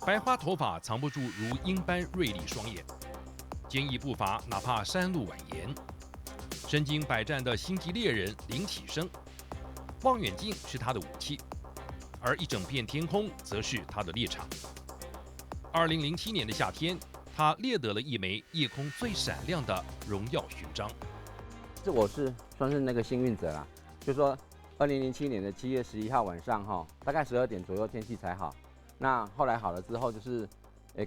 白花头发藏不住如鹰般锐利双眼，坚毅步伐哪怕山路蜿蜒。身经百战的星际猎人林启生，望远镜是他的武器，而一整片天空则是他的猎场。2007年的夏天，他猎得了一枚夜空最闪亮的荣耀勋章。我是算是那个幸运者啦，就说2007年的7月11号晚上大概12点左右天气才好。那后来好了之后，就是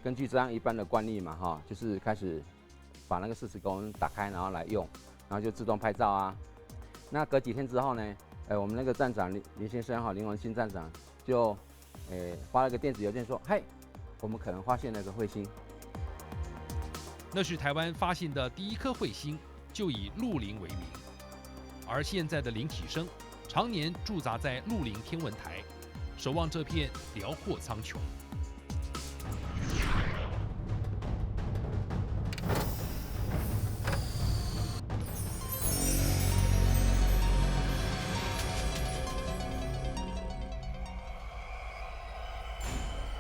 根据这样一般的惯例嘛就是开始把那个40公打开，然后来用，然后就自动拍照啊。那隔几天之后呢，我们那个站长林先生林文新站长就发了个电子邮件说，嘿，我们可能发现了个彗星。那是台湾发现的第一颗彗星，就以鹿林为名。而现在的林启生常年驻扎在鹿林天文台，守望这片辽阔苍穹。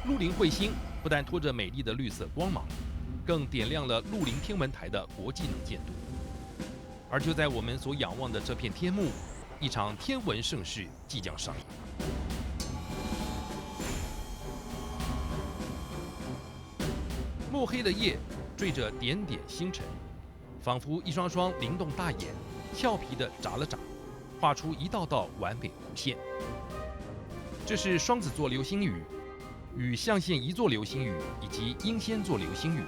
鹿林彗星不但拖着美丽的绿色光芒，更点亮了鹿林天文台的国际能见度。而就在我们所仰望的这片天幕，一场天文盛事即将上演。墨黑的夜缀着点点星辰，仿佛一双双灵动大眼，俏皮地眨了眨，画出一道道完美弧线。这是双子座流星雨，与象限1座流星雨以及英仙座流星雨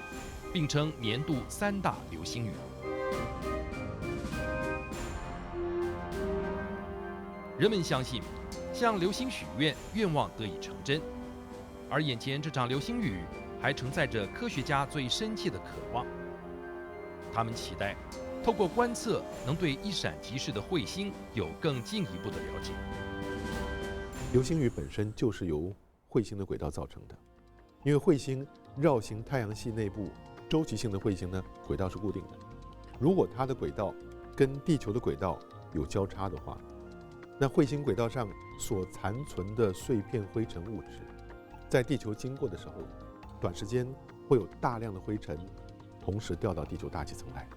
并称年度3大流星雨。人们相信，向流星许愿，愿望得以成真。而眼前这场流星雨，还承载着科学家最深切的渴望。他们期待透过观测，能对一闪即逝的彗星有更进一步的了解。流星雨本身就是由彗星的轨道造成的，因为彗星绕行太阳系内部，周期性的彗星呢，轨道是固定的。如果它的轨道跟地球的轨道有交叉的话，那彗星轨道上所残存的碎片灰尘物质，在地球经过的时候，短时间会有大量的灰尘同时掉到地球大气层来，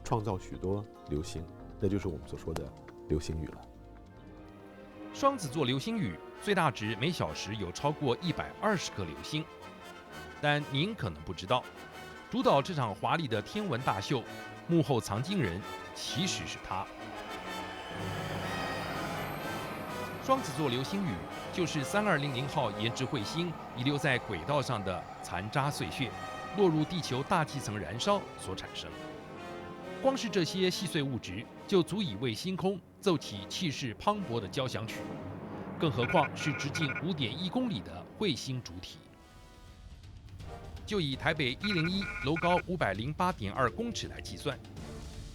创造许多流星，那就是我们所说的流星雨了。双子座流星雨最大值每小时有超过120颗流星，但您可能不知道，主导这场华丽的天文大秀，幕后藏经人其实是他。双子座流星雨就是3200号研制彗星遗留在轨道上的残渣碎屑，落入地球大气层燃烧所产生。光是这些细碎物质就足以为星空奏起气势磅礴的交响曲，更何况是直径5.1公里的彗星主体。就以台北101楼高508.2公尺来计算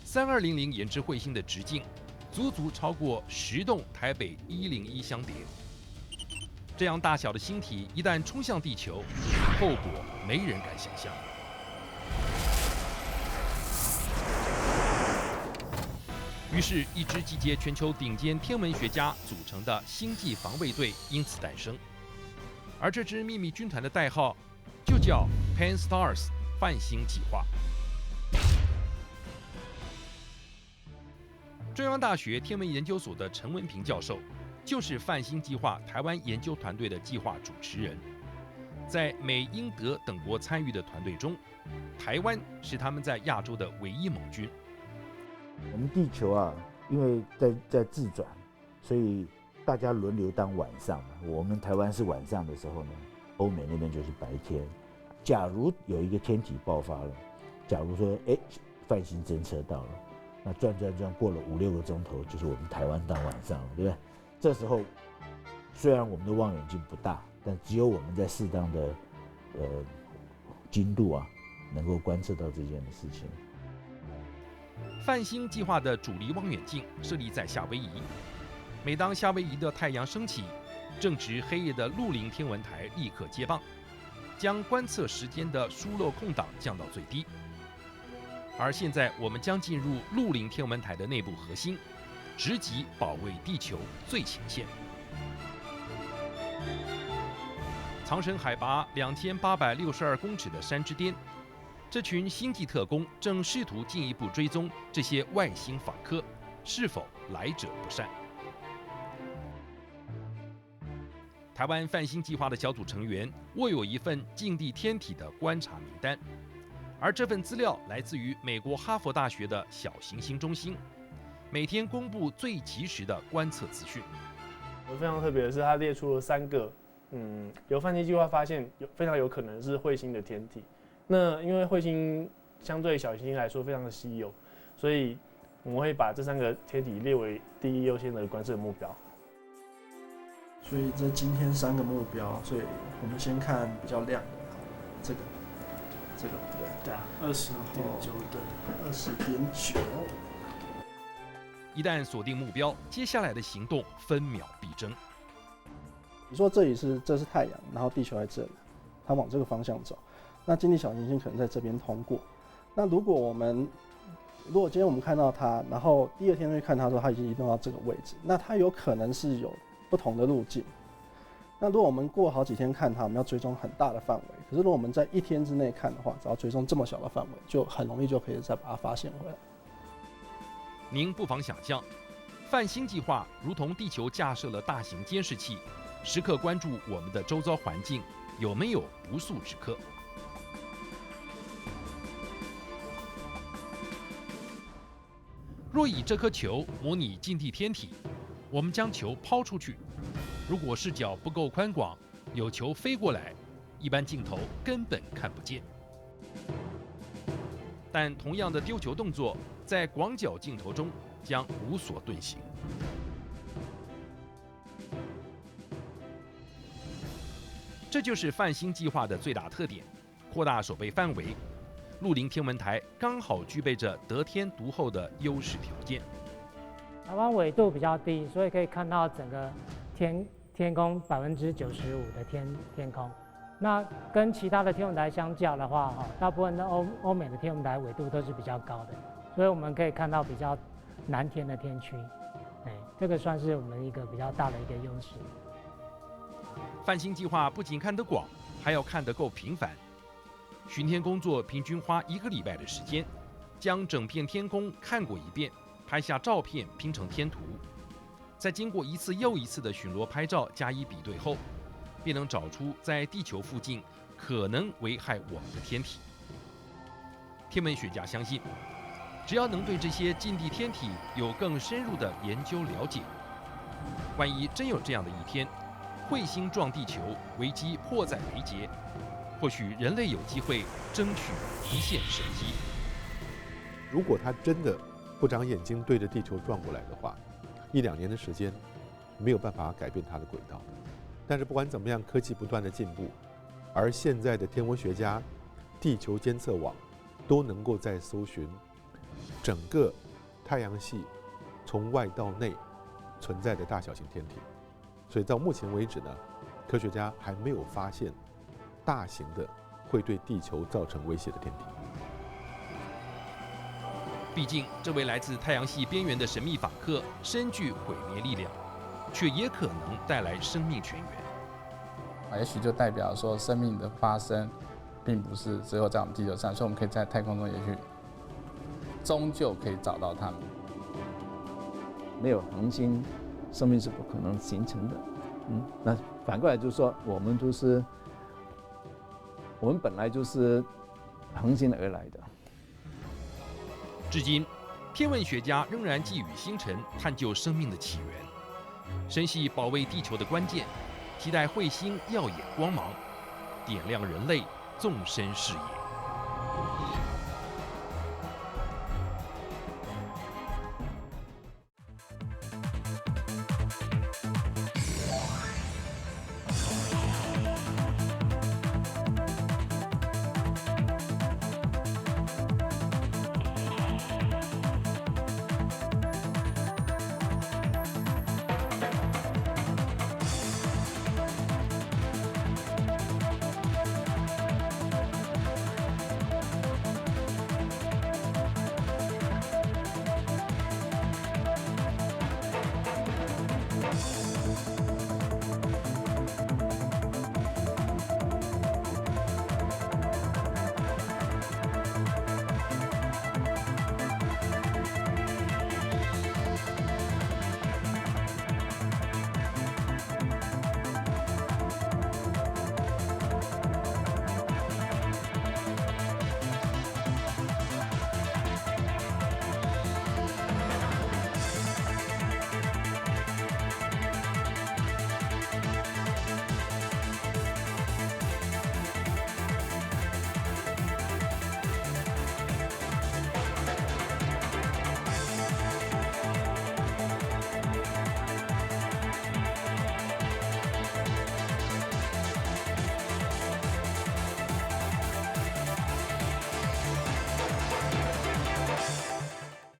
，3200研制彗星的直径足超过10栋台北101相叠。这样大小的星体一旦冲向地球，后果没人敢想象。于是，一支集结全球顶尖天文学家组成的星际防卫队因此诞生。而这支秘密军团的代号就叫 Pan-STARRS 泛星计划。中央大学天文研究所的陈文平教授，就是泛星计划台湾研究团队的计划主持人。在美、英、德等国参与的团队中，台湾是他们在亚洲的唯一盟军。我们地球啊，因为在自转，所以大家轮流当晚上嘛。我们台湾是晚上的时候呢，欧美那边就是白天。假如有一个天体爆发了，假如说泛星侦测到了，那转过了5-6个钟头，就是我们台湾当晚上了，对不对？这时候虽然我们的望远镜不大，但只有我们在适当的精度啊，能够观测到这件的事情。泛星计划的主力望远镜设立在夏威夷，每当夏威夷的太阳升起，正值黑夜的鹿林天文台立刻接棒，将观测时间的疏漏空档降到最低。而现在，我们将进入鹿林天文台的内部核心，直击保卫地球最前线。藏身海拔2862公尺的山之巅，这群星际特工正试图进一步追踪这些外星访客是否来者不善。台湾泛星计划的小组成员握有一份近地天体的观察名单，而这份资料来自于美国哈佛大学的小行星中心，每天公布最及时的观测资讯。非常特别的是，它列出了3个，由泛星计划发现非常有可能是彗星的天体。那因为彗星相对小行星来说非常的稀有，所以我们会把这3个天体列为第一优先的观测目标。所以这今天3个目标，所以我们先看比较亮的，这个对啊，20.9对，20.9。一旦锁定目标，接下来的行动分秒必争。你说这是太阳，然后地球在这里，它往这个方向走，那近地小行星可能在这边通过。那如果今天我们看到它，然后第2天去看它的时候，它已经移动到这个位置，那它有可能是有不同的路径。那如果我们过好几天看它，我们要追踪很大的范围。可是如果我们在1天之内看的话，只要追踪这么小的范围，就很容易就可以再把它发现回来。您不妨想象，泛星计划如同地球架设了大型监视器，时刻关注我们的周遭环境有没有不速之客。若以这颗球模拟近地天体，我们将球抛出去，如果视角不够宽广，有球飞过来，一般镜头根本看不见。但同样的丢球动作，在广角镜头中将无所遁形。这就是泛星计划的最大特点：扩大守备范围。鹿林天文台刚好具备着得天独厚的优势条件。台湾纬度比较低，所以可以看到整个天空95%的天空。那跟其他的天文台相较的话，大部分的欧美的天文台纬度都是比较高的，所以我们可以看到比较南天的天区。这个算是我们一个比较大的一个优势。泛星计划不仅看得广，还要看得够频繁。巡天工作平均花1个礼拜的时间，将整片天空看过一遍，拍下照片拼成天图，再经过一次又一次的巡逻拍照加以比对后，便能找出在地球附近可能危害我们的天体。天文学家相信，只要能对这些近地天体有更深入的研究了解，万一真有这样的一天，彗星撞地球，危机迫在眉睫，或许人类有机会争取一线生机。如果它真的不长眼睛对着地球撞过来的话，1、2年的时间没有办法改变它的轨道。但是不管怎么样，科技不断的进步，而现在的天文学家、地球监测网都能够在搜寻整个太阳系从外到内存在的大小型天体，所以到目前为止呢，科学家还没有发现大型的会对地球造成威胁的天体。毕竟，这位来自太阳系边缘的神秘访客深具毁灭力量，却也可能带来生命泉源。也许就代表说，生命的发生并不是只有在我们地球上，所以我们可以在太空中，也许终究可以找到它们。没有恒星，生命是不可能形成的。那反过来就是说，我们本来就是恒星而来的。至今，天文学家仍然寄予星辰探究生命的起源，深系保卫地球的关键，期待彗星耀眼光芒，点亮人类纵深视野。